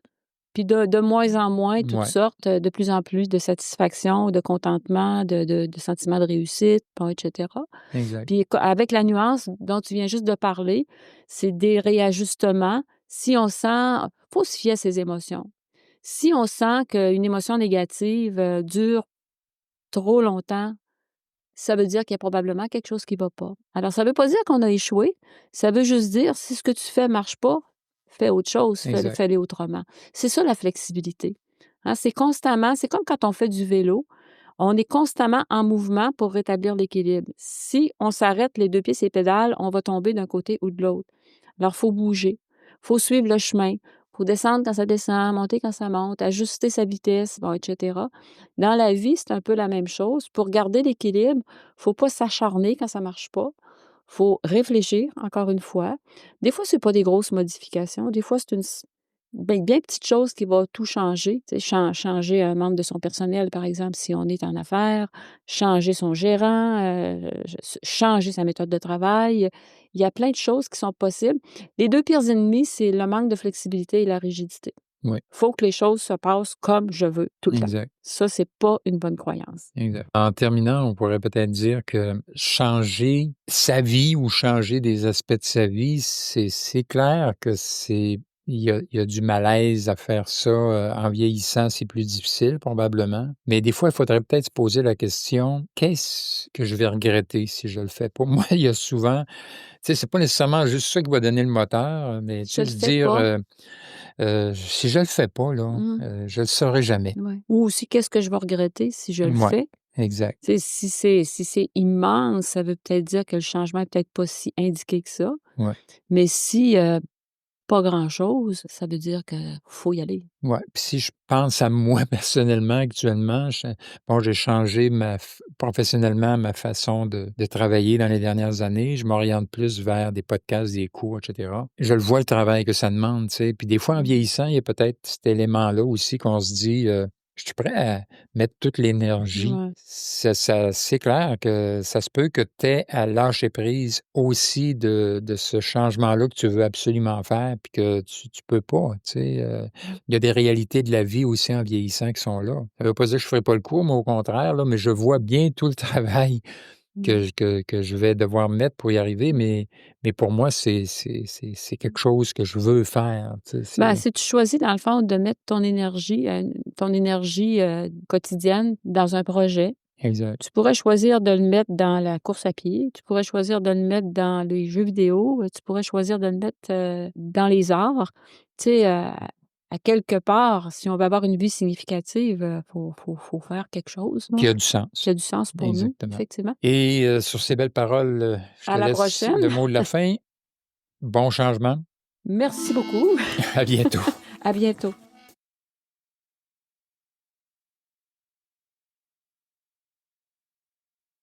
puis de moins en moins, toutes Ouais, sortes, de plus en plus de satisfaction, de contentement, de sentiments de réussite, bon, et cetera. exact, Puis avec la nuance dont tu viens juste de parler, c'est des réajustements. Si on sent faut se fier à ses émotions. Si on sent qu'une émotion négative, dure trop longtemps, ça veut dire qu'il y a probablement quelque chose qui ne va pas. Alors ça ne veut pas dire qu'on a échoué, ça veut juste dire si ce que tu fais ne marche pas, fais autre chose, exact. fais-le autrement. C'est ça la flexibilité. Hein, c'est constamment, c'est comme quand on fait du vélo, on est constamment en mouvement pour rétablir l'équilibre. Si on s'arrête les 2 pieds sur les pédales, on va tomber d'un côté ou de l'autre. Alors, il faut bouger, il faut suivre le chemin, il faut descendre quand ça descend, monter quand ça monte, ajuster sa vitesse, bon, et cetera. Dans la vie, c'est un peu la même chose. Pour garder l'équilibre, il ne faut pas s'acharner quand ça ne marche pas. Il faut réfléchir, encore une fois. Des fois, ce n'est pas des grosses modifications. Des fois, c'est une bien petite chose qui va tout changer. Tu sais, changer un membre de son personnel, par exemple, si on est en affaires, changer son gérant, changer sa méthode de travail. Il y a plein de choses qui sont possibles. Les 2 pires ennemis, c'est le manque de flexibilité et la rigidité. Oui, Il faut que les choses se passent comme je veux tout le temps. exact, Ça, c'est pas une bonne croyance. exact. En terminant, on pourrait peut-être dire que changer sa vie ou changer des aspects de sa vie, c'est clair que il y a du malaise à faire ça, en vieillissant, c'est plus difficile probablement. Mais des fois, il faudrait peut-être se poser la question: «Qu'est-ce que je vais regretter si je le fais pas?» Moi, il y a souvent tu sais, c'est pas nécessairement juste ça qui va donner le moteur, mais tu Je sais, le se fais dire, pas. «Si je le fais pas là, Mmh. je le saurai jamais». Ouais. Ou aussi, qu'est-ce que je vais regretter si je le Ouais, fais? exact. Tu sais, si c'est immense, ça veut peut-être dire que le changement est peut-être pas si indiqué que ça. Ouais, Mais si, pas grand-chose, ça veut dire qu'il faut y aller. ouais. Puis si je pense à moi personnellement actuellement, j'ai changé professionnellement ma façon de travailler dans les dernières années. Je m'oriente plus vers des podcasts, des cours, et cetera. Je le vois le travail que ça demande, tu sais. Puis des fois, en Mmh. vieillissant, il y a peut-être cet élément-là aussi qu'on se dit, «Je suis prêt à mettre toute l'énergie». Ouais. C'est clair que ça se peut que tu aies à lâcher prise aussi de ce changement-là que tu veux absolument faire puis que tu peux pas, tu sais, il y a des réalités de la vie aussi en vieillissant qui sont là. Ça veut pas dire que je ferai pas le cours, mais au contraire, là, mais je vois bien tout le travail Mmh. que je vais devoir mettre pour y arriver, mais pour moi, c'est quelque chose que je veux faire, tu sais, Ben, c'est si tu choisis, dans le fond, de mettre ton énergie, quotidienne dans un projet, exact. tu pourrais choisir de le mettre dans la course à pied, tu pourrais choisir de le mettre dans les jeux vidéo, tu pourrais choisir de le mettre, dans les arts. Tu sais, à quelque part, si on veut avoir une vie significative, faut faire quelque chose, là, Qui a du qui sens. a du sens pour nous, Exactement. effectivement. Et sur ces belles paroles, je te À la laisse prochaine. le mot de la fin. Bon changement. Merci beaucoup. À bientôt. À bientôt.